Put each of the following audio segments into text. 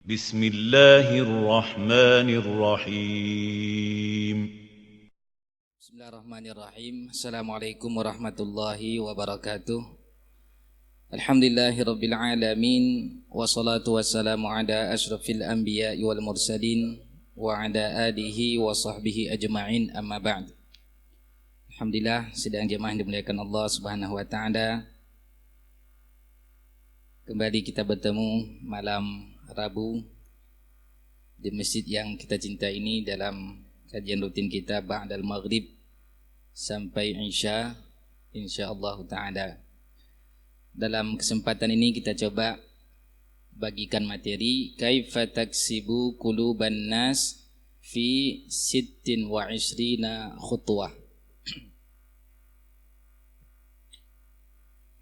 بسم الله الرحمن الرحيم. Bismillahirrahmanirrahim. Assalamualaikum warahmatullahi wabarakatuh. Alhamdulillahirabbil alamin wassalatu wassalamu ala asyrafil anbiya'i wal mursalin wa ala alihi wa sahbihi ajma'in, amma ba'd. Alhamdulillah, sidang jemaah yang dimuliakan Allah Subhanahu wa taala. Kembali kita bertemu malam Rabu di masjid yang kita cinta ini dalam kajian rutin kita ba'dal maghrib sampai Isya insyaallah taala. Dalam kesempatan ini kita coba bagikan materi kaifa taksibu quluban nas fi 26 khutwah.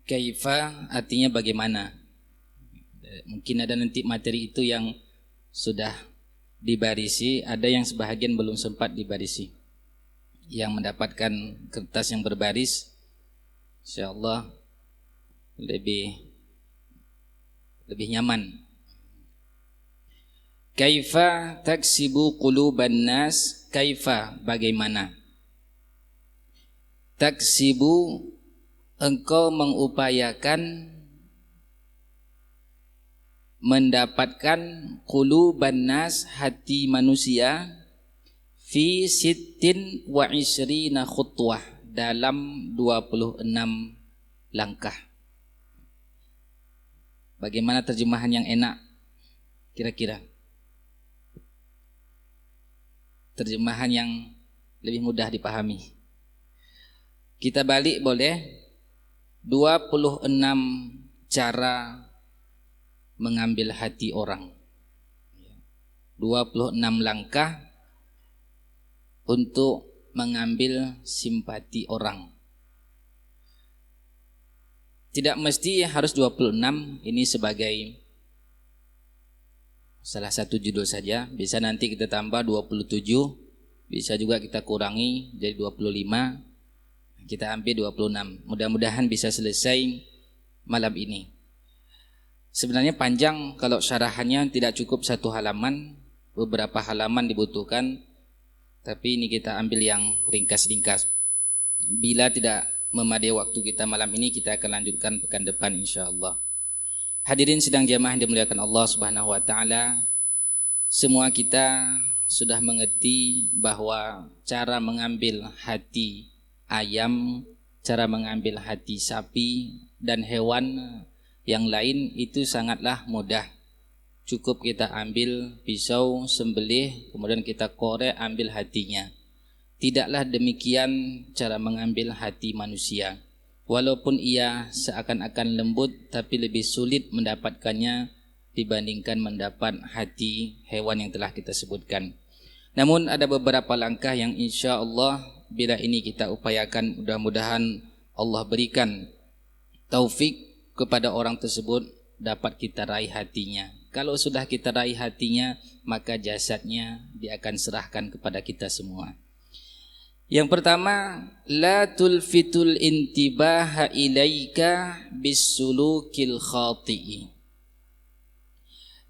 Kaifa artinya bagaimana. Mungkin ada nanti materi itu yang sudah dibarisi, ada yang sebahagian belum sempat dibarisi. Yang mendapatkan kertas yang berbaris insyaallah lebih nyaman. Kaifa taksibu quluban nas, kaifa bagaimana. Taksibu engkau mengupayakan mendapatkan quluban nas, hati manusia, fi 26 khutwah, dalam 26 langkah. Bagaimana terjemahan yang enak kira-kira? Terjemahan yang lebih mudah dipahami. Kita balik boleh? 26 cara mengambil hati orang. 26 langkah untuk mengambil simpati orang. Tidak mesti harus 26, ini sebagai salah satu judul saja. Bisa nanti kita tambah 27, bisa juga kita kurangi jadi 25. Kita ambil 26. Mudah-mudahan bisa selesai malam ini. Sebenarnya panjang, kalau syarahannya tidak cukup satu halaman, beberapa halaman dibutuhkan. Tapi ini kita ambil yang ringkas-ringkas. Bila tidak memadai waktu kita malam ini, kita akan lanjutkan pekan depan insyaallah. Hadirin sidang jamaah yang dimuliakan Allah Subhanahu wa taala, semua kita sudah mengerti bahwa cara mengambil hati ayam, cara mengambil hati sapi dan hewan yang lain itu sangatlah mudah. Cukup kita ambil pisau, sembelih, kemudian kita korek, ambil hatinya. Tidaklah demikian cara mengambil hati manusia. Walaupun ia seakan-akan lembut, tapi lebih sulit mendapatkannya dibandingkan mendapat hati hewan yang telah kita sebutkan. Namun ada beberapa langkah yang insya Allah bila ini kita upayakan, mudah-mudahan Allah berikan taufik kepada orang tersebut, dapat kita raih hatinya. Kalau sudah kita raih hatinya, maka jasadnya dia akan serahkan kepada kita semua. Yang pertama, la tulfitul intibaha ilaika bisulukil khati'i.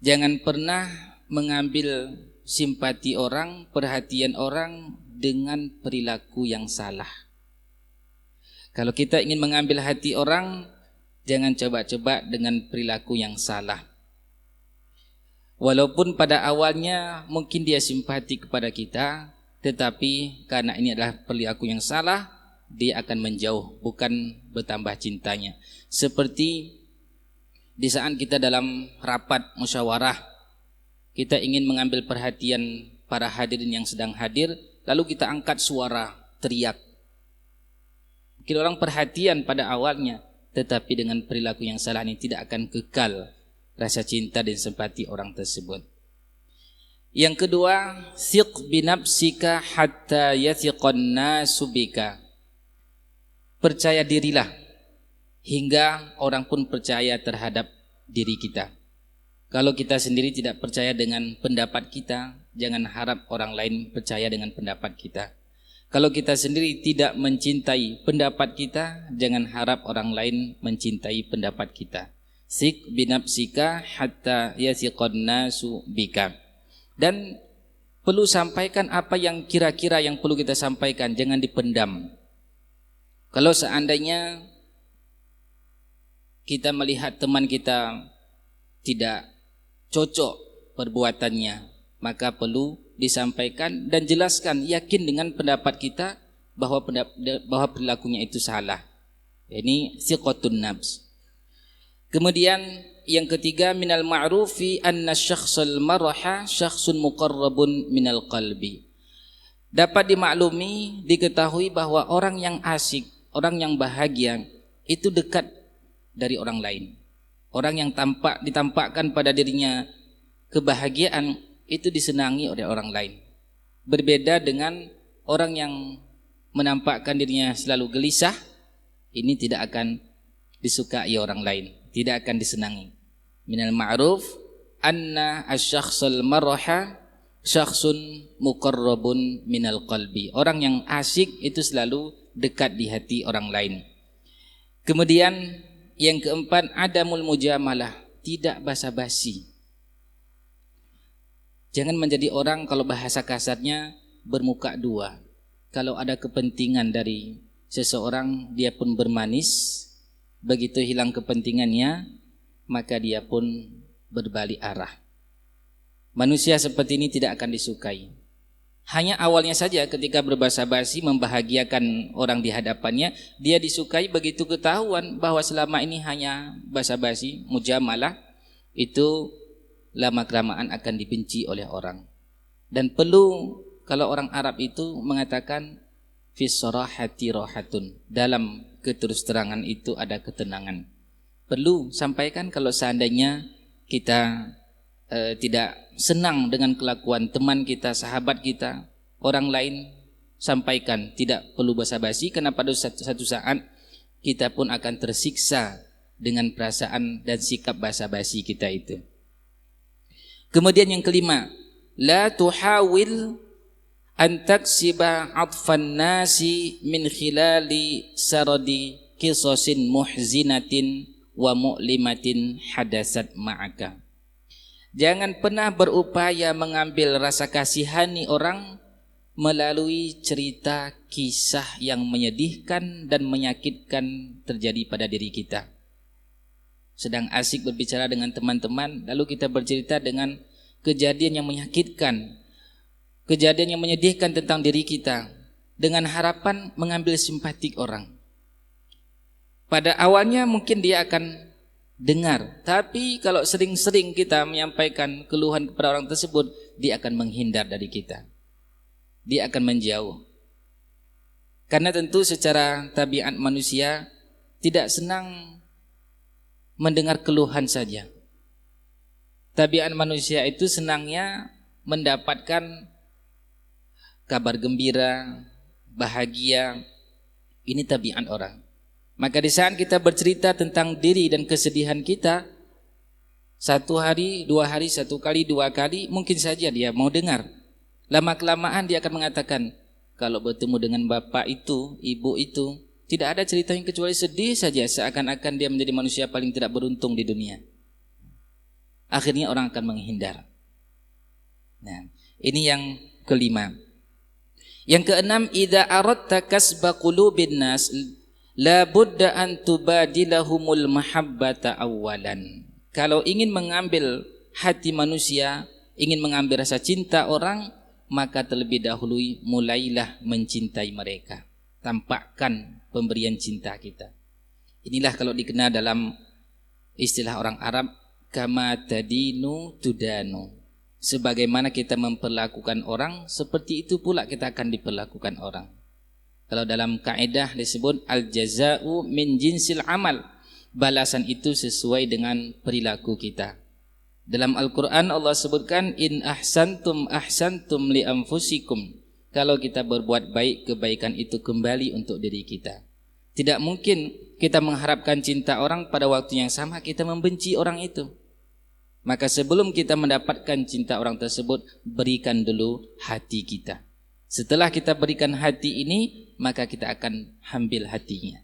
Jangan pernah mengambil simpati orang, perhatian orang dengan perilaku yang salah. Kalau kita ingin mengambil hati orang, jangan coba-coba dengan perilaku yang salah. Walaupun pada awalnya mungkin dia simpati kepada kita, tetapi karena ini adalah perilaku yang salah, dia akan menjauh, bukan bertambah cintanya. Seperti di saat kita dalam rapat musyawarah, kita ingin mengambil perhatian para hadirin yang sedang hadir, lalu kita angkat suara, teriak. Mungkin orang perhatian pada awalnya, tetapi dengan perilaku yang salah ini tidak akan kekal rasa cinta dan simpati orang tersebut. Yang kedua, thiq binafsika hatta yathiqan nasu bika. Percaya dirilah hingga orang pun percaya terhadap diri kita. Kalau kita sendiri tidak percaya dengan pendapat kita, jangan harap orang lain percaya dengan pendapat kita. Kalau kita sendiri tidak mencintai pendapat kita, jangan harap orang lain mencintai pendapat kita. Sik binafsika hatta yathiqan nasu bika. Dan perlu sampaikan apa yang kira-kira yang perlu kita sampaikan, jangan dipendam. Kalau seandainya kita melihat teman kita tidak cocok perbuatannya, maka perlu disampaikan dan jelaskan, yakin dengan pendapat kita bahwa perilakunya itu salah. Ini thiqatun nafs. Kemudian yang ketiga, minal ma'rufi anna syakhsal maraha syakhsun muqarrabun minal qalbi. Dapat dimaklumi, diketahui bahwa orang yang asik, orang yang bahagia itu dekat dari orang lain. Orang yang ditampakkan pada dirinya kebahagiaan itu disenangi oleh orang lain. Berbeda dengan orang yang menampakkan dirinya selalu gelisah, ini tidak akan disukai orang lain, tidak akan disenangi. Minal ma'ruf anna asy-syakhsal maraha syakhsun muqarrabun minal qalbi. Orang yang asik itu selalu dekat di hati orang lain. Kemudian yang keempat, adamul mujamalah, tidak basa-basi. Jangan menjadi orang kalau bahasa kasarnya bermuka dua. Kalau ada kepentingan dari seseorang, dia pun bermanis. Begitu hilang kepentingannya, maka dia pun berbalik arah. Manusia seperti ini tidak akan disukai. Hanya awalnya saja ketika berbasa-basi membahagiakan orang di hadapannya, dia disukai. Begitu ketahuan bahwa selama ini hanya basa-basi, mujamalah, itu lama-kelamaan akan dibenci oleh orang. Dan perlu, kalau orang Arab itu mengatakan fis sarahati rahatun, dalam keterus-terangan itu ada ketenangan. Perlu sampaikan kalau seandainya kita tidak senang dengan kelakuan teman kita, sahabat kita, orang lain, sampaikan, tidak perlu basa-basi, karena pada satu saat kita pun akan tersiksa dengan perasaan dan sikap basa-basi kita itu. Kemudian yang kelima, la tuhawil an taksiba atfan nasi min khilali saradi qisasin muhzinatin wa mu'limatin hadasat ma'aka. Jangan pernah berupaya mengambil rasa kasihani orang melalui cerita kisah yang menyedihkan dan menyakitkan terjadi pada diri kita. Sedang asik berbicara dengan teman-teman, lalu kita bercerita dengan kejadian yang menyakitkan, kejadian yang menyedihkan tentang diri kita, dengan harapan mengambil simpatik orang. Pada awalnya mungkin dia akan dengar, tapi kalau sering-sering kita menyampaikan keluhan kepada orang tersebut, dia akan menghindar dari kita, dia akan menjauh. Karena tentu secara tabiat manusia tidak senang mendengar keluhan saja. Tabiat manusia itu senangnya mendapatkan kabar gembira, bahagia. Ini tabiat orang. Maka di saat kita bercerita tentang diri dan kesedihan kita, satu hari, dua hari, satu kali, dua kali, mungkin saja dia mau dengar. Lama-kelamaan dia akan mengatakan, kalau bertemu dengan bapak itu, ibu itu, tidak ada ceritanya kecuali sedih saja, seakan-akan dia menjadi manusia paling tidak beruntung di dunia. Akhirnya orang akan menghindar. Nah, ini yang kelima. Yang keenam, idza aradta kasba qulubin nas la budda an tubadilahumul mahabbata awalan. Kalau ingin mengambil hati manusia, ingin mengambil rasa cinta orang, maka terlebih dahulu mulailah mencintai mereka. Tampakkan pemberian cinta kita. Inilah kalau dikenal dalam istilah orang Arab, kama tadinu tudanu. Sebagaimana kita memperlakukan orang, seperti itu pula kita akan diperlakukan orang. Kalau dalam kaidah disebut al-jaza'u min jinsil amal, balasan itu sesuai dengan perilaku kita. Dalam Al-Quran Allah sebutkan, in ahsantum ahsantum li anfusikum. Kalau kita berbuat baik, kebaikan itu kembali untuk diri kita. Tidak mungkin kita mengharapkan cinta orang pada waktu yang sama kita membenci orang itu. Maka sebelum kita mendapatkan cinta orang tersebut, berikan dulu hati kita. Setelah kita berikan hati ini, maka kita akan ambil hatinya.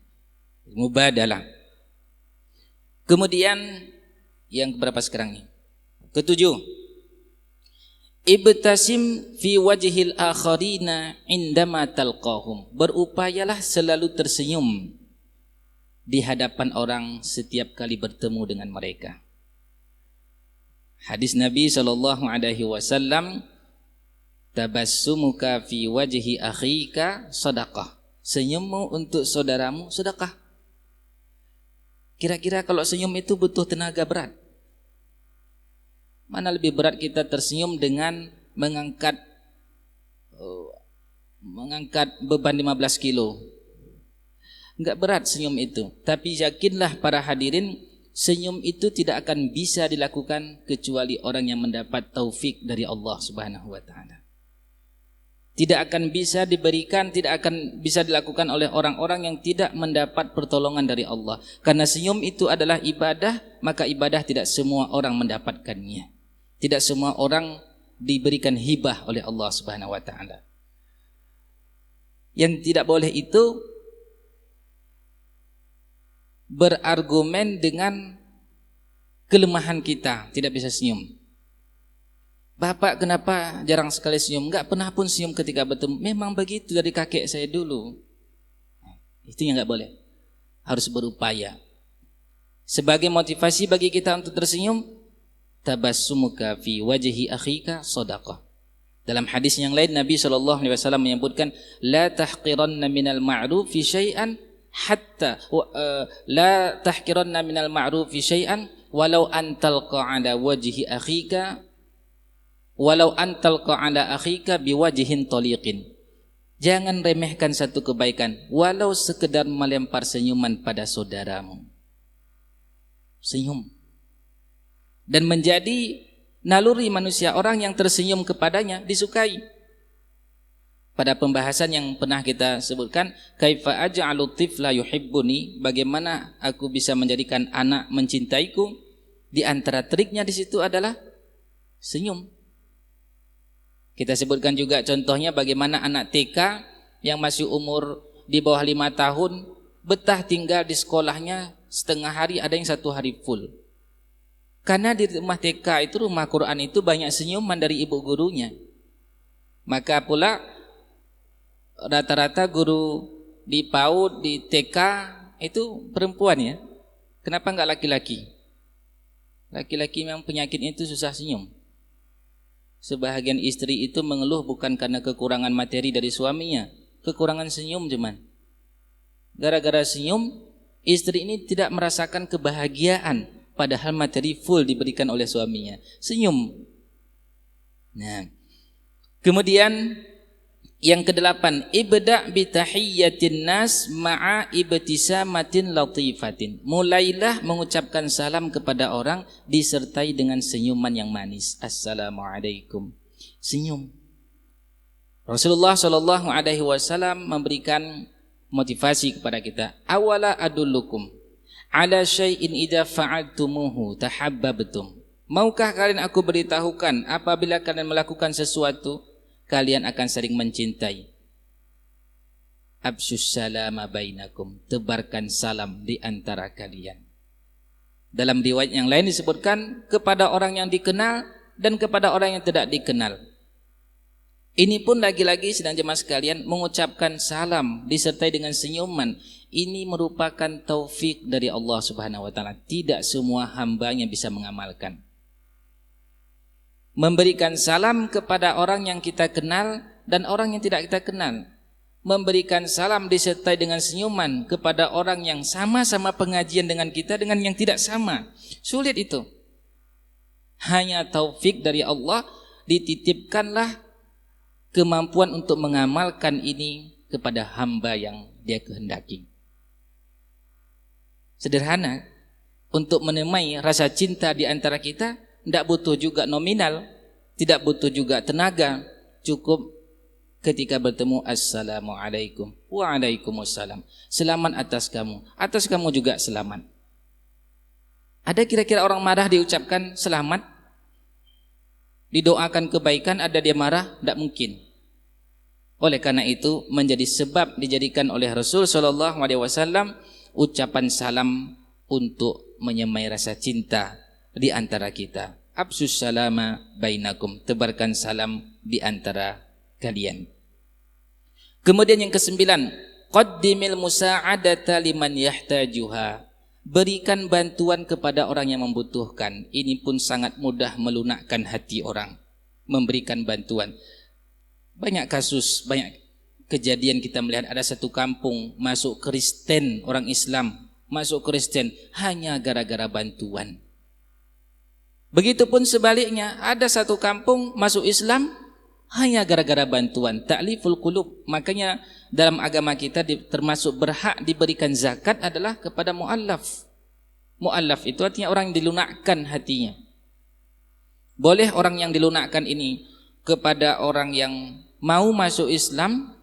Mubadalah. Kemudian Yang berapa sekarang nih? Ketujuh, ibtasim fi wajhil akharina indama talqahum. Berupayalah selalu tersenyum di hadapan orang setiap kali bertemu dengan mereka. Hadis Nabi SAW, tabassumuka fi wajhi akhika sadaqah. Senyummu untuk saudaramu sedekah. Kira-kira kalau senyum itu butuh tenaga berat. Mana lebih berat kita tersenyum dengan mengangkat beban 15 kilo. Enggak berat senyum itu. Tapi yakinlah para hadirin, senyum itu tidak akan bisa dilakukan kecuali orang yang mendapat taufik dari Allah Subhanahu wa taala. Tidak akan bisa diberikan, tidak akan bisa dilakukan oleh orang-orang yang tidak mendapat pertolongan dari Allah. Karena senyum itu adalah ibadah, maka ibadah tidak semua orang mendapatkannya. Tidak semua orang diberikan hibah oleh Allah Subhanahu wa taala. Yang tidak boleh itu berargumen dengan kelemahan kita, tidak bisa senyum. Bapak kenapa jarang sekali senyum? Enggak pernah pun senyum ketika bertemu. Memang begitu dari kakek saya dulu. Itu yang enggak boleh. Harus berupaya. Sebagai motivasi bagi kita untuk tersenyum, tabassumuka fi wajhi akhika shadaqah. Dalam hadis yang lain Nabi SAW menyebutkan, la tahqiranna minal ma'rufi syai'an hatta la tahqiranna minal ma'rufi syai'an walau antalqa ala wajhi akhika walau antalqa ala akhika biwajhin taliqin. Jangan remehkan satu kebaikan walau sekedar melempar senyuman pada saudaramu. Senyum. Dan menjadi naluri manusia, orang yang tersenyum kepadanya disukai. Pada pembahasan yang pernah kita sebutkan, kaifa aj'alu tifla yuhibbuni, bagaimana aku bisa menjadikan anak mencintaiku? Di antara triknya di situ adalah senyum. Kita sebutkan juga contohnya bagaimana anak TK yang masih umur di bawah 5 tahun betah tinggal di sekolahnya setengah hari, ada yang 1 hari full. Karena di rumah TK itu, rumah Quran itu banyak senyuman dari ibu gurunya. Maka pula rata-rata guru di PAUD, di TK itu perempuan ya. Kenapa enggak laki-laki? Laki-laki memang penyakitnya itu susah senyum. Sebahagian istri itu mengeluh bukan karena kekurangan materi dari suaminya, kekurangan senyum cuman. Gara-gara senyum, istri ini tidak merasakan kebahagiaan, padahal materi full diberikan oleh suaminya. Senyum. Nah, kemudian yang kedelapan, ibda' bi tahiyyatin nas ma'a ibtisamatin latifatin. Mulailah mengucapkan salam kepada orang disertai dengan senyuman yang manis. Assalamualaikum. Senyum. Rasulullah SAW memberikan motivasi kepada kita. Awala adullukum ala syai'in idza fa'altumuhu tahabbabtum. Maukah kalian aku beritahukan apabila kalian melakukan sesuatu kalian akan saling mencintai. Absyus salama bainakum, tebarkan salam di antara kalian. Dalam riwayat yang lain disebutkan kepada orang yang dikenal dan kepada orang yang tidak dikenal. Ini pun lagi-lagi sedang jemaah sekalian mengucapkan salam disertai dengan senyuman. Ini merupakan taufik dari Allah Subhanahu wa taala. Tidak semua hambanya bisa mengamalkan. Memberikan salam kepada orang yang kita kenal dan orang yang tidak kita kenal. Memberikan salam disertai dengan senyuman kepada orang yang sama-sama pengajian dengan kita dengan yang tidak sama. Sulit itu. Hanya taufik dari Allah, dititipkanlah kemampuan untuk mengamalkan ini kepada hamba yang Dia kehendaki. Sederhana, untuk menemai rasa cinta di antara kita, tidak butuh juga nominal, tidak butuh juga tenaga, cukup ketika bertemu assalamualaikum, waalaikumsalam, selamat atas kamu juga selamat. Ada kira-kira orang marah diucapkan selamat, didoakan kebaikan, ada dia marah? Tidak mungkin. Oleh karena itu menjadi sebab dijadikan oleh Rasul SAW ucapan salam untuk menyemai rasa cinta di antara kita. Absus salama bainakum, tebarkan salam di antara kalian. Kemudian yang kesembilan, qaddimil musa'adata liman yahtajuha, berikan bantuan kepada orang yang membutuhkan. Ini pun sangat mudah melunakkan hati orang, memberikan bantuan. Banyak kasus, banyak kejadian kita melihat ada satu kampung masuk Kristen, orang Islam masuk Kristen hanya gara-gara bantuan. Begitupun sebaliknya, ada satu kampung masuk Islam hanya gara-gara bantuan. Ta'liful qulub. Makanya dalam agama kita termasuk berhak diberikan zakat adalah kepada mu'allaf. Mu'allaf itu artinya orang yang dilunakkan hatinya. Boleh orang yang dilunakkan ini kepada orang yang mau masuk Islam,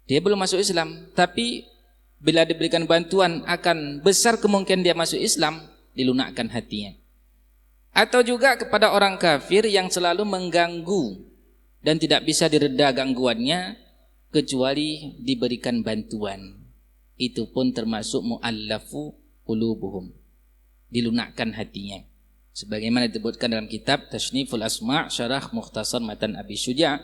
dia belum masuk Islam, tapi bila diberikan bantuan akan besar kemungkinan dia masuk Islam, dilunakkan hatinya. Atau juga kepada orang kafir yang selalu mengganggu dan tidak bisa direda gangguannya kecuali diberikan bantuan. Itu pun termasuk mu'allafu qulubuhum, dilunakkan hatinya. Sebagaimana disebutkan dalam kitab Tasniful Asma' Syarah Mukhtasar Matan Abi Syuja',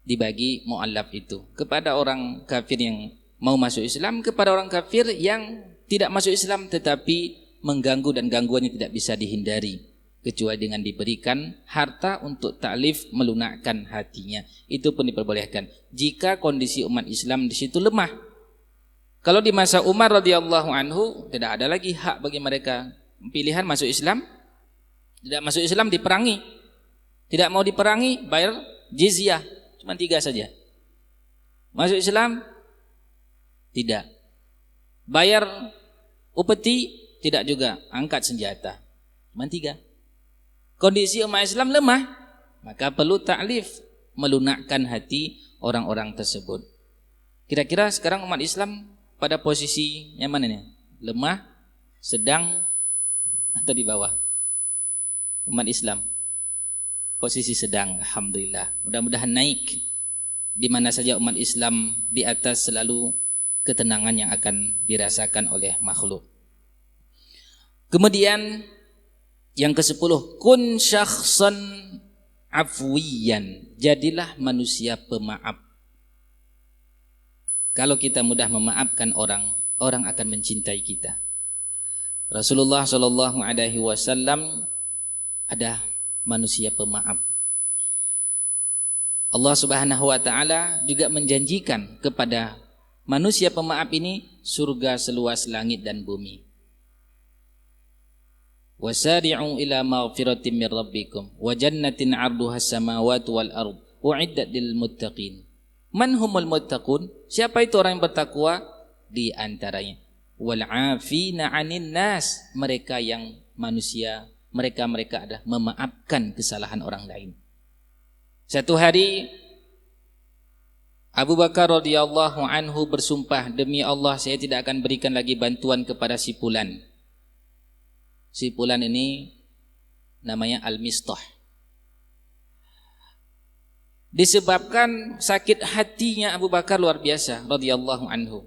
dibagi mu'allaf itu kepada orang kafir yang mau masuk Islam, kepada orang kafir yang tidak masuk Islam tetapi mengganggu dan gangguannya tidak bisa dihindari, kecuali dengan diberikan harta untuk ta'lif, melunakkan hatinya. Itu pun diperbolehkan jika kondisi umat Islam di situ lemah. Kalau di masa Umar radhiyallahu anhu tidak ada lagi hak bagi mereka, pilihan masuk Islam, tidak masuk Islam diperangi, tidak mau diperangi bayar jizyah, cuma 3 saja. Masuk Islam tidak, bayar upeti tidak juga, angkat senjata, cuma 3. Kondisi umat Islam lemah, maka perlu ta'lif, melunakkan hati orang-orang tersebut. Kira-kira sekarang umat Islam pada posisi yang mana nih? Lemah, sedang, atau di bawah? Umat Islam posisi sedang, alhamdulillah. Mudah-mudahan naik. Di mana saja umat Islam di atas, selalu ketenangan yang akan dirasakan oleh makhluk. Kemudian yang ke-10, kun syakhsan afwiyan, jadilah manusia pemaaf. Kalau kita mudah memaafkan orang, orang akan mencintai kita. Rasulullah sallallahu alaihi wasallam ada manusia pemaaf. Allah Subhanahu wa taala juga menjanjikan kepada manusia pemaaf ini surga seluas langit dan bumi. Wasari'u ila maghfiratin min rabbikum wa jannatin 'arduha as-samawati wal ard u'iddat lil muttaqin. Man humul muttaqun? Siapa itu orang yang bertakwa? Di antaranya wal 'afina 'anil nas, mereka yang manusia, mereka adalah memaafkan kesalahan orang lain. Satu hari Abu Bakar radhiyallahu anhu bersumpah, demi Allah saya tidak akan berikan lagi bantuan kepada si fulan. Si fulan ini namanya Al-Mistah. Disebabkan sakit hatinya Abu Bakar luar biasa radhiyallahu anhu.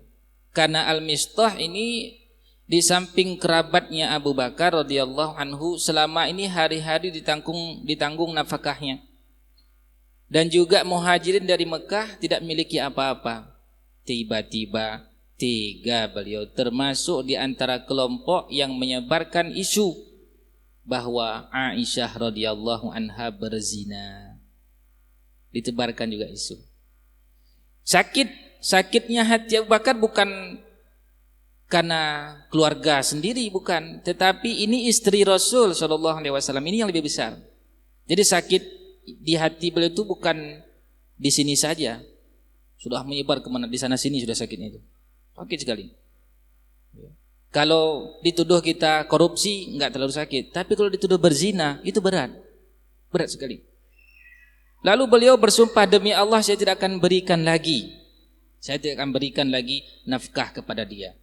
Karena Al-Mistah ini di samping kerabatnya Abu Bakar radhiyallahu anhu, selama ini hari-hari ditanggung nafkahnya. Dan juga muhajirin dari Mekah tidak memiliki apa-apa. Tiba-tiba tega beliau termasuk di antara kelompok yang menyebarkan isu bahwa Aisyah radhiyallahu anha berzina. Ditebarkan juga isu. Sakitnya hati Abu Bakar bukan karena keluarga sendiri, bukan, tetapi ini istri Rasul sallallahu alaihi wasallam, ini yang lebih besar. Jadi sakit di hati beliau itu bukan di sini saja, sudah menyebar kemana, di sana sini sudah sakitnya itu. Sakit sekali. Kalau dituduh kita korupsi enggak terlalu sakit, tapi kalau dituduh berzina itu berat sekali. Lalu beliau bersumpah, demi Allah saya tidak akan berikan lagi nafkah kepada dia.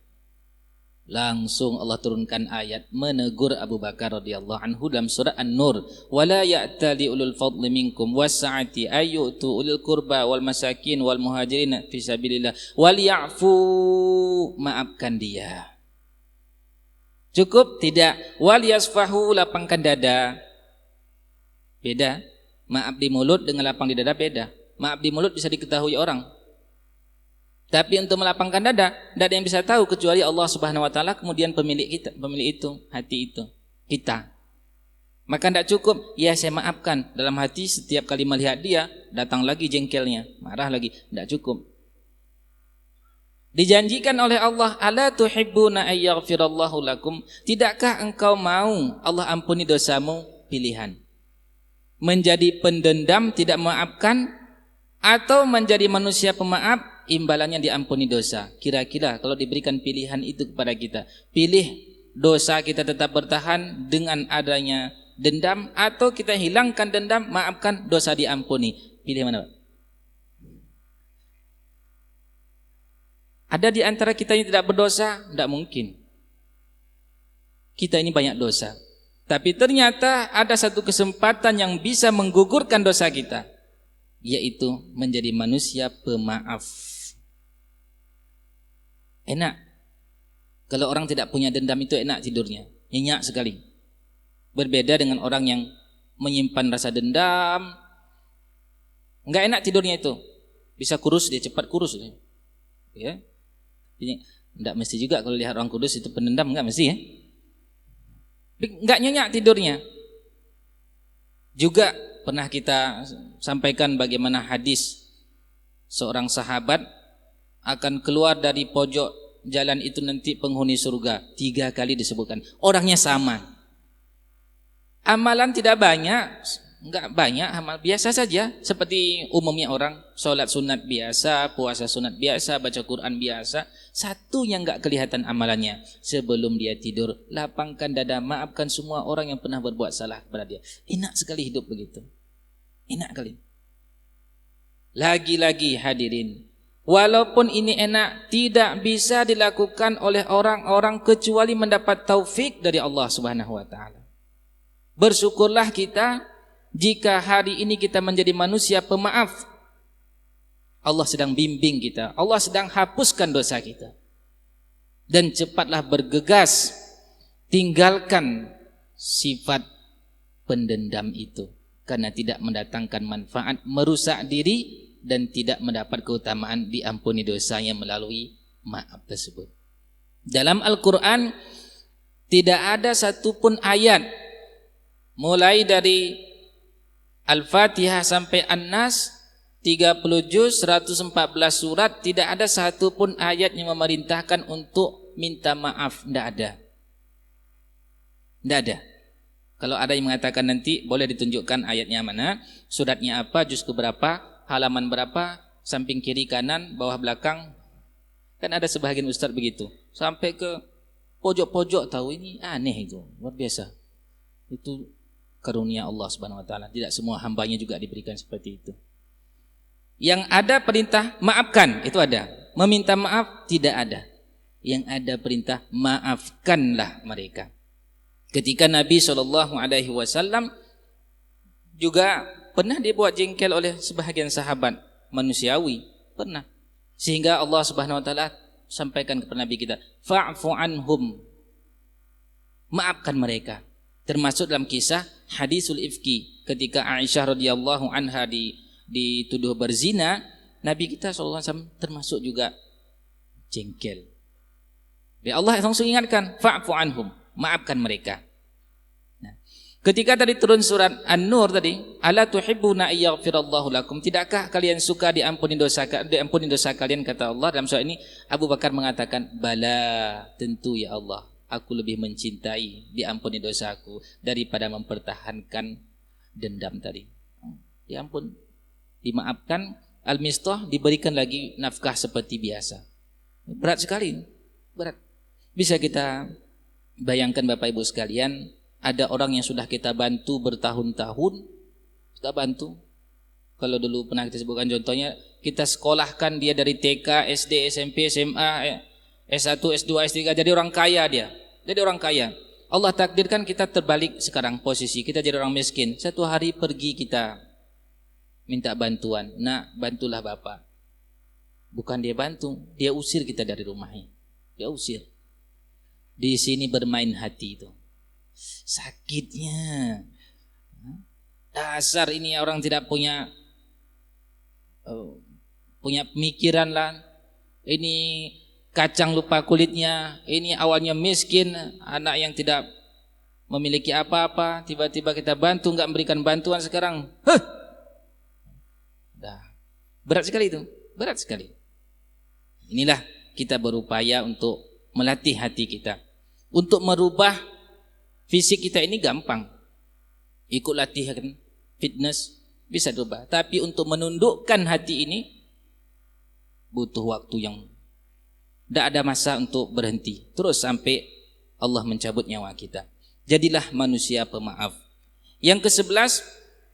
Langsung Allah turunkan ayat menegur Abu Bakar radhiyallahu anhu dalam surah An-Nur, wala ya'tali ulul fadli minkum was-sa'ati ayyutu ulil qurba wal masakin wal muhajirin fi sabilillah wal ya'fu, maafkan dia. Cukup? Tidak. Wal yasfahu, lapangkan dada. Beda. Maaf di mulut dengan lapang di dada beda. Maaf di mulut bisa diketahui orang. Tapi untuk melapangkan dada, tidak ada yang bisa tahu kecuali Allah Subhanahu wa taala, kemudian pemilik kita, pemilik itu, hati itu, kita. Maka tidak cukup, ya saya maafkan. Dalam hati setiap kali melihat dia, datang lagi jengkelnya, marah lagi. Tidak cukup. Dijanjikan oleh Allah, ala tuhibbuna ayyaghfirallahu lakum, tidakkah engkau mau Allah ampuni dosamu? Pilihan. Menjadi pendendam, tidak memaafkan, atau menjadi manusia pemaaf, imbalannya diampuni dosa. Kira-kira kalau diberikan pilihan itu kepada kita, pilih dosa kita tetap bertahan dengan adanya dendam, atau kita hilangkan dendam, maafkan, dosa diampuni. Pilih mana, Pak? Ada di antara kita yang tidak berdosa? Tidak mungkin. Kita ini banyak dosa. Tapi ternyata ada satu kesempatan yang bisa menggugurkan dosa kita, yaitu menjadi manusia pemaaf. Enak. Kalau orang tidak punya dendam itu enak tidurnya, nyenyak sekali. Berbeda dengan orang yang menyimpan rasa dendam, enggak enak tidurnya itu. Bisa kurus dia, cepat kurus dia. Ya. Enggak mesti juga kalau lihat orang kudus itu pendendam, enggak mesti ya. Enggak nyenyak tidurnya. Juga pernah kita sampaikan bagaimana hadis seorang sahabat akan keluar dari pojok jalan itu nanti penghuni surga. 3 kali disebutkan. Orangnya sama. Amalan tidak banyak, enggak banyak amal, biasa saja seperti umumnya orang, sholat sunat biasa, puasa sunat biasa, baca Quran biasa. Satu yang enggak kelihatan amalannya, sebelum dia tidur lapangkan dada, maafkan semua orang yang pernah berbuat salah kepada dia. Enak sekali hidup begitu, enak kali. Lagi-lagi hadirin, walaupun ini enak, tidak bisa dilakukan oleh orang-orang kecuali mendapat taufik dari Allah Subhanahu wa taala. Bersyukurlah kita jika hari ini kita menjadi manusia pemaaf. Allah sedang bimbing kita, Allah sedang hapuskan dosa kita. Dan cepatlah bergegas, tinggalkan sifat pendendam itu, karena tidak mendatangkan manfaat, merusak diri, dan tidak mendapat keutamaan diampuni dosanya melalui maaf tersebut. Dalam Al-Quran tidak ada satupun ayat, mulai dari Al-Fatihah sampai An-Nas, 30 juz, 114 surat, tidak ada satupun ayat yang memerintahkan untuk minta maaf. Tidak ada. Tidak ada. Kalau ada yang mengatakan nanti, boleh ditunjukkan ayatnya mana, suratnya apa, juz keberapa, halaman berapa, samping kiri kanan, bawah belakang. Kan ada sebagian ustaz begitu, sampai ke pojok-pojok, tahu ini aneh itu, luar biasa. Itu karunia Allah Subhanahu wa taala. Tidak semua hambanya juga diberikan seperti itu. Yang ada perintah maafkan, itu ada. Meminta maaf tidak ada. Yang ada perintah maafkanlah mereka. Ketika Nabi SAW juga pernah dibuat jengkel oleh sebahagian sahabat manusiawi, pernah. Sehingga Allah Subhanahu wa taala sampaikan kepada Nabi kita, fa'fu anhum, maafkan mereka. Termasuk dalam kisah hadisul ifki, ketika Aisyah radhiyallahu anha dituduh berzina, Nabi kita SAW termasuk juga jengkel. Ya Allah langsung ingatkan, fa'fu anhum, maafkan mereka. Nah, ketika tadi turun surat An-Nur tadi, ala tuhibbuna ayyaghfirallahu lakum, tidakkah kalian suka diampuni dosa kalian, kata Allah dalam surat ini. Abu Bakar mengatakan, bala, tentu ya Allah, aku lebih mencintai diampuni dosaku daripada mempertahankan dendam tadi. Ya ampun, dimaafkan, al-mistah, diberikan lagi nafkah seperti biasa. Berat sekali, berat. Bisa kita bayangkan Bapak Ibu sekalian, ada orang yang sudah kita bantu bertahun-tahun, kita bantu. Kalau dulu pernah kita sebutkan contohnya, kita sekolahkan dia dari TK, SD, SMP, SMA, S1, S2, S3, jadi orang kaya dia. Jadi orang kaya. Allah takdirkan kita terbalik sekarang posisi, kita jadi orang miskin. Satu hari pergi kita minta bantuan, nak bantulah bapak. Bukan dia bantu, dia usir kita dari rumahnya. Dia usir. Di sini bermain hati itu. Sakitnya. Dasar ini orang tidak punya pemikiran lah. Ini kacang lupa kulitnya. Ini awalnya miskin, anak yang tidak memiliki apa-apa, tiba-tiba kita bantu, enggak memberikan bantuan sekarang. Dah. Berat sekali itu, berat sekali. Inilah kita berupaya untuk melatih hati kita. Untuk merubah fisik kita ini gampang. Ikut latihan fitness bisa dirubah. Tapi untuk menundukkan hati ini butuh waktu yang tidak ada masa untuk berhenti. Terus sampai Allah mencabut nyawa kita. Jadilah manusia pemaaf. Yang ke-11,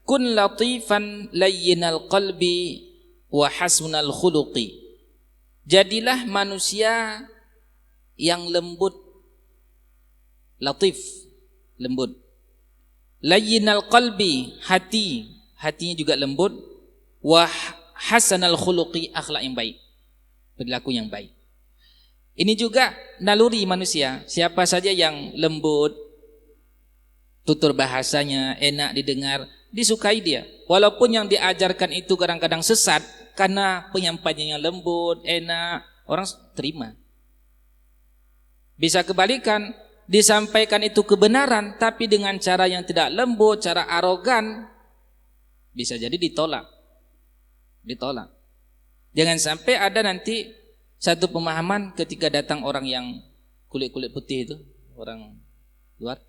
kun latifan layyinal qalbi wa hasnal khuluqi. Jadilah manusia yang lembut, latif, lembut. Layyinal qalbi, hatinya juga lembut, wa hasanal khuluqi, akhlak yang baik, perilaku yang baik. Ini juga naluri manusia. Siapa saja yang lembut, tutur bahasanya enak didengar, disukai dia. Walaupun yang diajarkan itu kadang-kadang sesat, karena penyampaiannya lembut, enak, orang terima. Bisa kebalikan, disampaikan itu kebenaran, tapi dengan cara yang tidak lembut, cara arogan, bisa jadi ditolak. Jangan sampai ada nanti satu pemahaman ketika datang orang yang kulit-kulit putih itu, orang luar,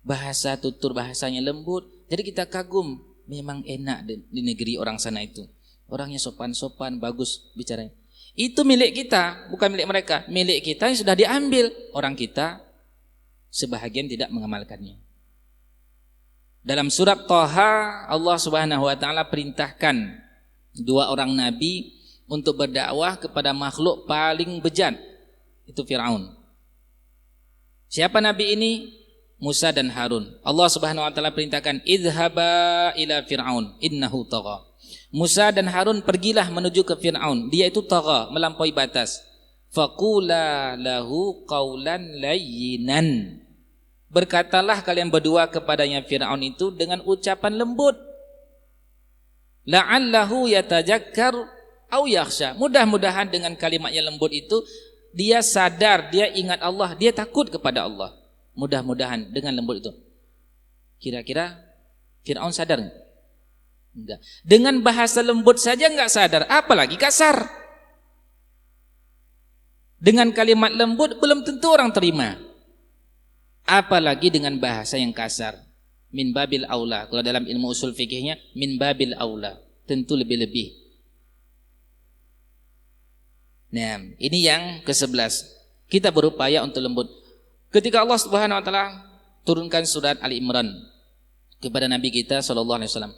bahasa tutur bahasanya lembut, jadi kita kagum, memang enak di negeri orang sana itu, orangnya sopan-sopan, bagus bicaranya. Itu milik kita, bukan milik mereka. Milik kita yang sudah diambil, orang kita sebahagian tidak mengamalkannya. Dalam surat Thaha, Allah Subhanahu wa taala perintahkan dua orang nabi untuk berdakwah kepada makhluk paling bejat, itu Firaun. Siapa nabi ini? Musa dan Harun. Allah Subhanahu wa taala perintahkan, idhaba ila Fir'aun innahu tagha. Musa dan Harun pergilah menuju ke Fir'aun. Dia itu tagha, melampaui batas. Faqula lahu qaulan layyinan. Berkatalah kalian berdua kepadanya Fir'aun itu dengan ucapan lembut. La'allahu yatajakkar au yakhsha. Mudah-mudahan dengan kalimatnya lembut itu dia sadar, dia ingat Allah, dia takut kepada Allah. Mudah-mudahan dengan lembut itu. Kira-kira Fir'aun sadar enggak? Enggak. Dengan bahasa lembut saja enggak sadar, apalagi kasar. Dengan kalimat lembut belum tentu orang terima, apalagi dengan bahasa yang kasar. Min babil aula. Kalau dalam ilmu usul fikihnya, min babil aula, tentu lebih-lebih. Nah, ini yang ke-11. Kita berupaya untuk lembut. Ketika Allah Subhanahu wa taala turunkan surat Ali Imran kepada Nabi kita sallallahu alaihi wasallam,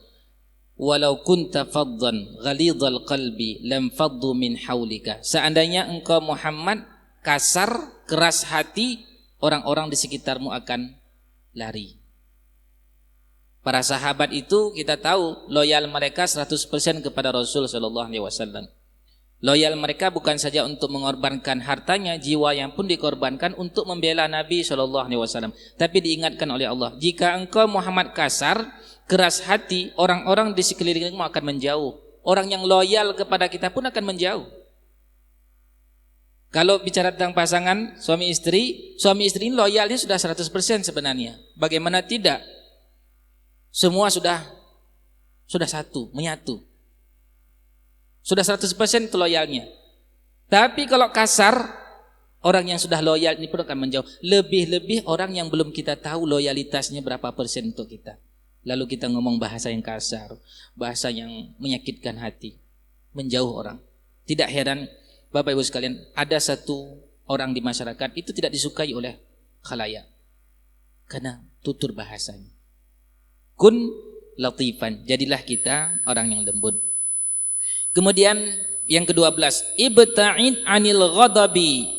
walau kunta faddan ghalidhal qalbi lam faddu min haulika. Seandainya engkau Muhammad kasar, keras hati, orang-orang di sekitarmu akan lari. Para sahabat itu kita tahu loyal mereka 100% kepada Rasul sallallahu alaihi wasallam. Loyal mereka bukan saja untuk mengorbankan hartanya, jiwa yang pun dikorbankan untuk membela Nabi SAW. Tapi diingatkan oleh Allah, jika engkau Muhammad kasar, keras hati, orang-orang di sekelilingmu akan menjauh. Orang yang loyal kepada kita pun akan menjauh. Kalau bicara tentang pasangan suami istri ini loyalnya sudah 100% sebenarnya. Bagaimana tidak? Semua sudah satu, menyatu. Sudah 100% itu loyalnya. Tapi kalau kasar, orang yang sudah loyal ini pun akan menjauh. Lebih-lebih orang yang belum kita tahu loyalitasnya berapa persen untuk kita. Lalu kita ngomong bahasa yang kasar, bahasa yang menyakitkan hati, menjauh orang. Tidak heran Bapak Ibu sekalian, ada satu orang di masyarakat itu tidak disukai oleh khalayak karena tutur bahasanya. Kun latifan, jadilah kita orang yang lembut. Kemudian yang ke-12, ibta'id 'anil ghadabi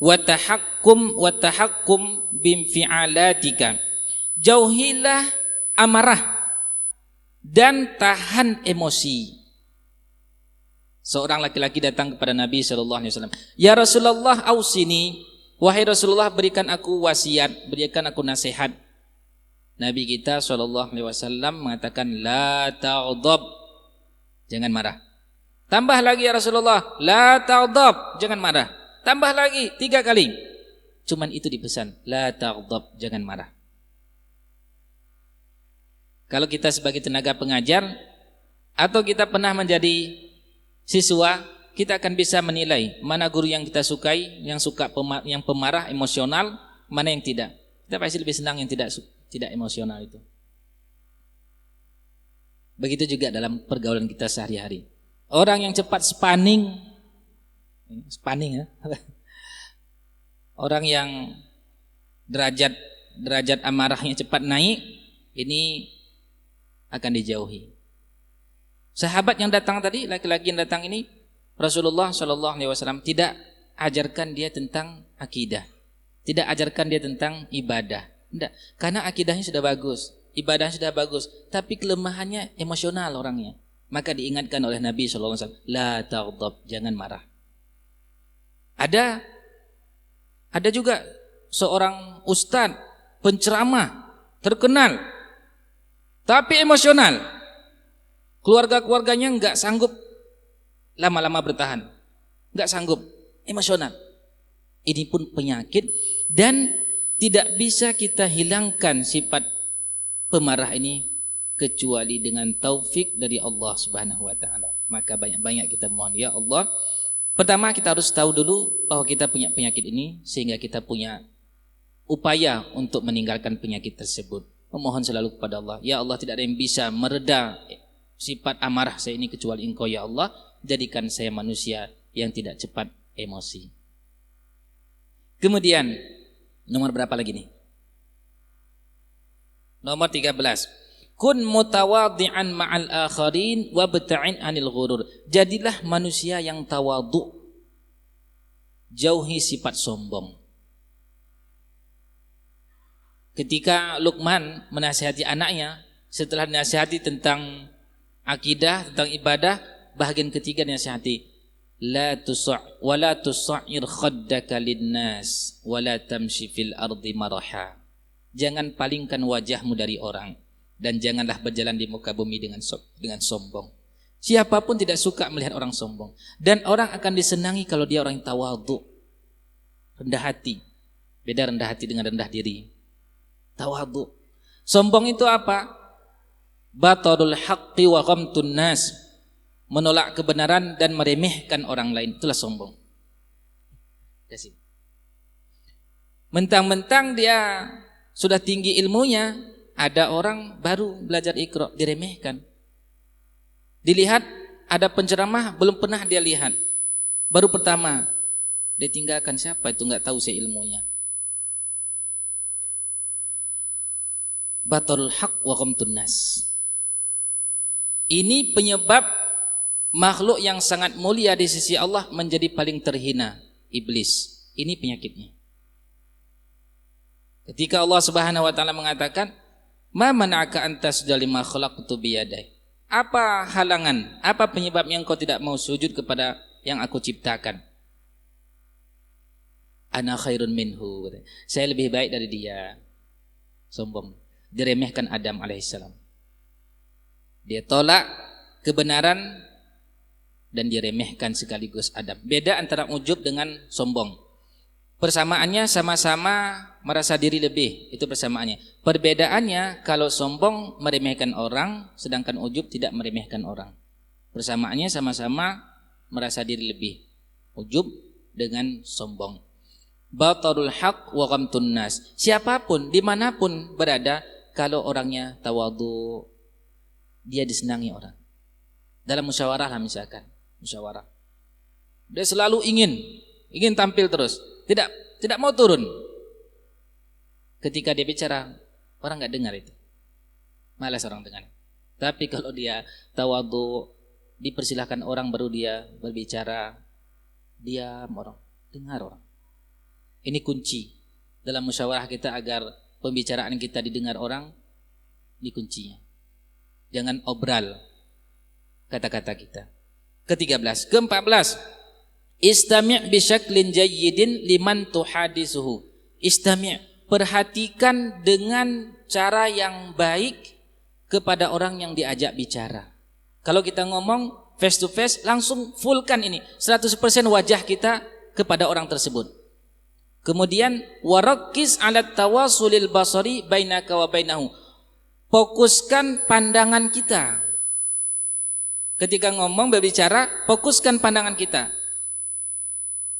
wa tahakkum bimfi'alatika. Jauhilah amarah dan tahan emosi. Seorang laki-laki datang kepada Nabi sallallahu alaihi wasallam, "Ya Rasulullah, ausini, Wahai Rasulullah, berikan aku wasiat, berikan aku nasihat. Nabi kita SAW mengatakan, la taghdab, jangan marah. Tambah lagi ya Rasulullah, la taghdab, jangan marah. Tambah lagi 3 kali. Cuman itu dipesan, la taghdab, jangan marah. Kalau kita sebagai tenaga pengajar atau kita pernah menjadi siswa, kita akan bisa menilai mana guru yang kita sukai, yang pemarah, emosional, mana yang tidak. Kita pasti lebih senang yang tidak emosional itu. Begitu juga dalam pergaulan kita sehari-hari. Orang yang cepat spanning ya. Orang yang derajat amarahnya cepat naik, ini akan dijauhi. Sahabat yang datang tadi, laki-laki yang datang ini, Rasulullah SAW tidak ajarkan dia tentang akidah, tidak ajarkan dia tentang ibadah. Tidak, karena akidahnya sudah bagus, ibadahnya sudah bagus, tapi kelemahannya emosional orangnya. Maka diingatkan oleh Nabi SAW, la taghdab, jangan marah. Ada juga seorang ustadz, penceramah, terkenal, tapi emosional. Keluarga-keluarganya enggak sanggup lama-lama bertahan, enggak sanggup, emosional. Ini pun penyakit dan tidak bisa kita hilangkan sifat pemarah ini kecuali dengan taufik dari Allah Subhanahu wa taala. Maka banyak-banyak kita mohon, ya Allah. Pertama, kita harus tahu dulu bahwa kita punya penyakit ini sehingga kita punya upaya untuk meninggalkan penyakit tersebut. Memohon selalu kepada Allah, ya Allah, tidak ada yang bisa mereda sifat amarah saya ini kecuali Engkau ya Allah. Jadikan saya manusia yang tidak cepat emosi. Kemudian nomor berapa lagi nih? Nomor 13. Kun mutawadhi'an ma'al akharin wabta'in 'anil ghurur. Jadilah manusia yang tawadhu. Jauhi sifat sombong. Ketika Luqman menasihati anaknya, setelah dinasihati tentang akidah, tentang ibadah, bahagian ketiga dinasihati, la tusa'ir khaddaka linnas wa la tamshi fil ardi maraha. Jangan palingkan wajahmu dari orang dan janganlah berjalan di muka bumi dengan sombong. Siapapun tidak suka melihat orang sombong, dan orang akan disenangi kalau dia orang yang tawadhu, rendah hati. Beda rendah hati dengan rendah diri. Tawadhu. Sombong itu apa? Batarul haqqi wa ghamtun nas. Menolak kebenaran dan meremehkan orang lain, itulah sombong. Mentang-mentang dia sudah tinggi ilmunya, ada orang baru belajar Iqra, diremehkan. Dilihat ada penceramah belum pernah dia lihat, baru pertama dia tinggalkan. Siapa itu, nggak tahu saya ilmunya. Batarul haq wa ghamtun nas. Ini penyebab makhluk yang sangat mulia di sisi Allah menjadi paling terhina, iblis. Ini penyakitnya. Ketika Allah Subhanahu wa taala mengatakan, "Ma mana'aka an tasjuda lima khalaqtu biyadai." Apa halangan, apa penyebabnya engkau tidak mau sujud kepada yang aku ciptakan? Ana khairun minhu. Saya lebih baik dari dia. Sombong. Diremehkan Adam alaihissalam. Dia tolak kebenaran dan diremehkan sekaligus Adam. Beda antara ujub dengan sombong. Persamaannya sama-sama merasa diri lebih, itu persamaannya. Perbedaannya kalau sombong meremehkan orang, sedangkan ujub tidak meremehkan orang. Persamaannya sama-sama merasa diri lebih, ujub dengan sombong. Batarul haq wa ghamtun nas. Siapapun dimanapun berada, kalau orangnya tawadhu, dia disenangi orang. Dalam musyawarah lah misalkan, musyawarah, dia selalu ingin tampil terus, tidak mau turun. Ketika dia bicara, orang nggak dengar itu, malas orang dengar. Tapi kalau dia tawadhu, dipersilahkan orang baru dia berbicara, diam orang, dengar orang. Ini kunci dalam musyawarah kita agar pembicaraan kita didengar orang, ini kuncinya. Jangan obral kata-kata kita. Ke-13, ke-14. Istami' bisyaklin jayyidin liman tuhadisuhu. Istami', perhatikan dengan cara yang baik kepada orang yang diajak bicara. Kalau kita ngomong face to face, langsung fullkan ini 100% wajah kita kepada orang tersebut. Kemudian warakkis 'ala tawasulil basari bainaka wa bainahu. Fokuskan pandangan kita. Ketika ngomong berbicara, fokuskan pandangan kita.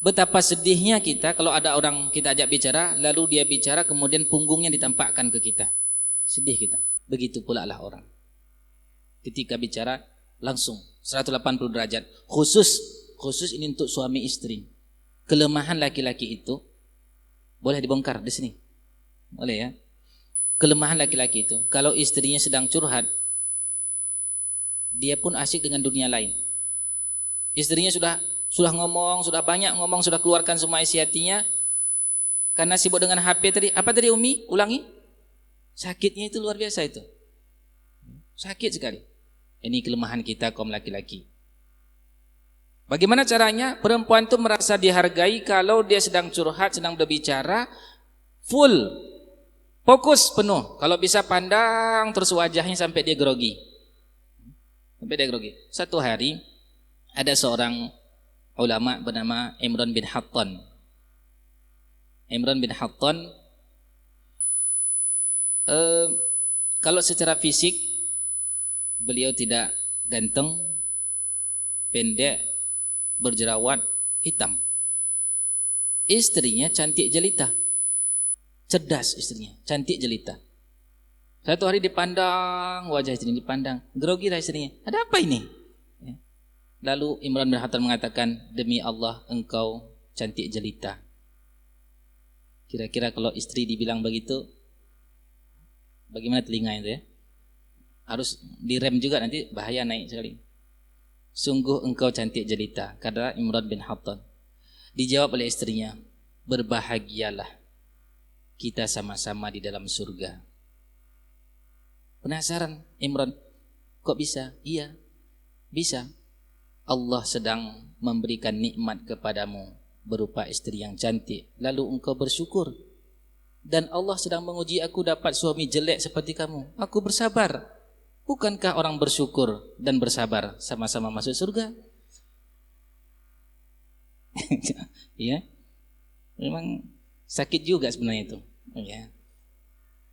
Betapa sedihnya kita kalau ada orang kita ajak bicara, lalu dia bicara kemudian punggungnya ditampakkan ke kita. Sedih kita. Begitu pula lah orang. Ketika bicara langsung 180 derajat. Khusus ini untuk suami istri. Kelemahan laki-laki itu boleh dibongkar di sini. Boleh ya. Kelemahan laki-laki itu, kalau istrinya sedang curhat, dia pun asik dengan dunia lain. Istrinya sudah ngomong, sudah banyak ngomong, sudah keluarkan semua isi hatinya. Karena sibuk dengan HP tadi. Apa tadi Umi? Ulangi. Sakitnya itu luar biasa itu. Sakit sekali. Ini kelemahan kita kaum laki-laki. Bagaimana caranya? Perempuan itu merasa dihargai kalau dia sedang curhat, sedang berbicara, full, fokus penuh. Kalau bisa pandang terus wajahnya sampai dia grogi. Satu hari ada seorang ulama bernama Imran bin Hattan. Kalau secara fisik beliau tidak ganteng, pendek, berjerawat, hitam. Istrinya cantik jelita. Cerdas istrinya, cantik jelita. Satu hari dipandang wajah istrinya, dipandang, grogi lah istrinya. Ada apa ini? Ya. Lalu Imran bin Hattan mengatakan, demi Allah engkau cantik jelita. Kira-kira kalau istri dibilang begitu, bagaimana telinga itu ya? Harus direm juga, nanti bahaya naik sekali. Sungguh engkau cantik jelita, kata Imran bin Hattan. Dijawab oleh istrinya, berbahagialah, kita sama-sama di dalam surga. Penasaran Imran, kok bisa? Iya, bisa. Allah sedang memberikan nikmat kepadamu berupa istri yang cantik, lalu engkau bersyukur. Dan Allah sedang menguji aku dapat suami jelek seperti kamu. Aku bersabar. Bukankah orang bersyukur dan bersabar sama-sama masuk surga? Ya, memang sakit juga sebenarnya itu. Ya.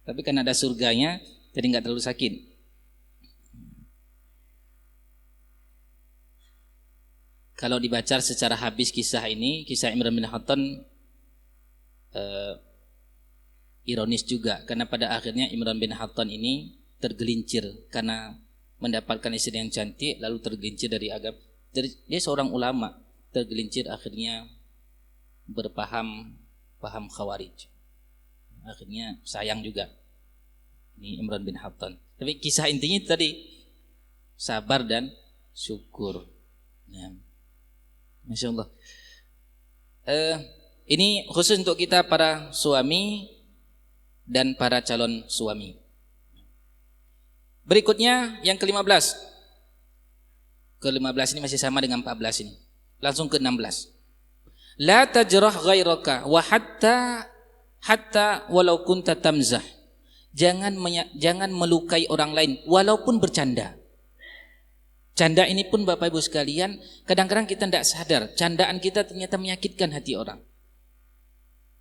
Tapi kan ada surganya, jadi nggak terlalu sakit. Kalau dibaca secara habis kisah ini, kisah Imran bin Hattan ironis juga, karena pada akhirnya Imran bin Hattan ini tergelincir karena mendapatkan istri yang cantik, lalu tergelincir dari agama. Dia seorang ulama, tergelincir akhirnya berpaham Khawarij. Akhirnya sayang juga ini Imran bin Hattan. Tapi kisah intinya tadi sabar dan syukur. Ya. Masya Allah. Ini khusus untuk kita para suami dan para calon suami. Berikutnya yang ke-15. Ke-15 ini masih sama dengan 14 ini. Langsung ke-16. La tajrah ghairaka wa hatta walau kunta tamzah. Jangan melukai orang lain walaupun bercanda. Canda ini pun Bapak Ibu sekalian, kadang-kadang kita tidak sadar candaan kita ternyata menyakitkan hati orang.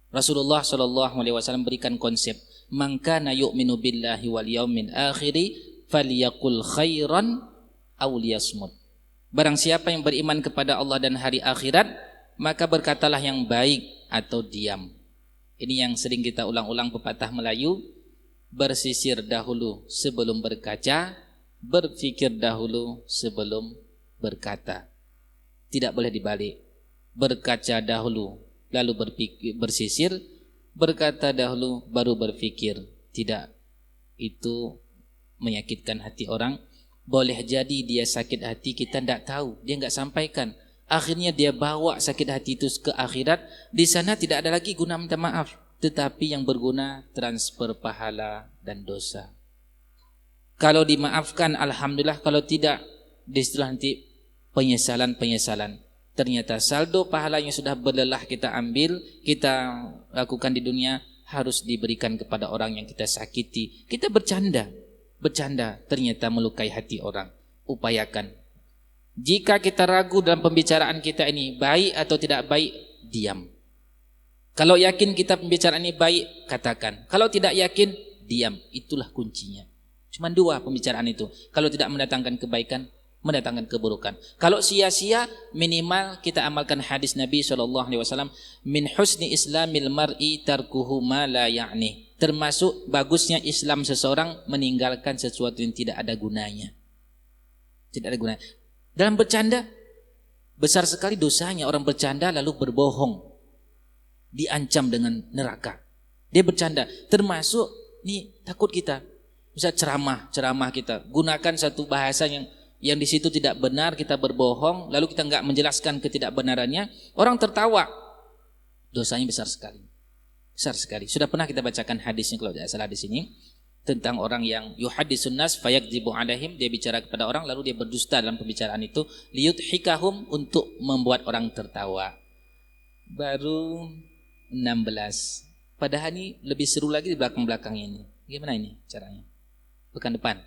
Rasulullah SAW berikan konsep, man kana yu'minu billahi wal yaumil akhiri falyaqul khairan aw liyasmut. Barang siapa yang beriman kepada Allah dan hari akhirat, maka berkatalah yang baik atau diam. Ini yang sering kita ulang-ulang pepatah Melayu, bersisir dahulu sebelum berkaca, berpikir dahulu sebelum berkata. Tidak boleh dibalik. Berkaca dahulu lalu bersisir, berkata dahulu baru berpikir. Tidak, itu menyakitkan hati orang. Boleh jadi dia sakit hati, kita tidak tahu, dia enggak sampaikan. Akhirnya dia bawa sakit hati itu ke akhirat. Di sana tidak ada lagi guna minta maaf, tetapi yang berguna transfer pahala dan dosa. Kalau dimaafkan alhamdulillah, kalau tidak, istilah nanti penyesalan. Ternyata saldo pahala yang sudah berlelah kita ambil, kita lakukan di dunia harus diberikan kepada orang yang kita sakiti. Kita bercanda, ternyata melukai hati orang. Upayakan. Jika kita ragu dalam pembicaraan kita ini baik atau tidak baik, diam. Kalau yakin kita pembicaraan ini baik, katakan. Kalau tidak yakin, diam. Itulah kuncinya. Cuma 2 pembicaraan itu. Kalau tidak mendatangkan kebaikan, mendatangkan keburukan. Kalau sia-sia, minimal kita amalkan hadis Nabi SAW, min husni islamil mar'i tarkuhu ma la ya'ni. Termasuk bagusnya Islam seseorang meninggalkan sesuatu yang tidak ada gunanya. Tidak ada gunanya. Dalam bercanda, besar sekali dosanya orang bercanda lalu berbohong. Diancam dengan neraka. Dia bercanda. Termasuk, nih takut kita. Bisa ceramah kita. Gunakan satu bahasa yang di situ tidak benar, kita berbohong, lalu kita enggak menjelaskan ketidakbenarannya, orang tertawa. Dosanya besar sekali. Besar sekali. Sudah pernah kita bacakan hadisnya kalau tidak salah di sini tentang orang yang yuhaddisun nas fayakdzibu alaihim, dia bicara kepada orang lalu dia berdusta dalam pembicaraan itu, liyudhikahum, untuk membuat orang tertawa. Baru 16. Padahal ini lebih seru lagi di belakang-belakang ini. Gimana ini caranya? Pekan depan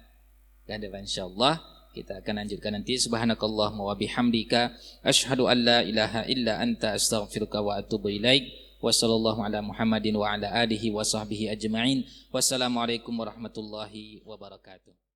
insyaallah kita akan lanjutkan nanti. Subhanakallahumma wa bihamdika asyhadu an la ilaha illa anta astaghfiruka wa atubu ilaik. Wa sallallahu ala Muhammadin wa ala alihi wa sahbihi ajma'in. Wassalamualaikum warahmatullahi wabarakatuh.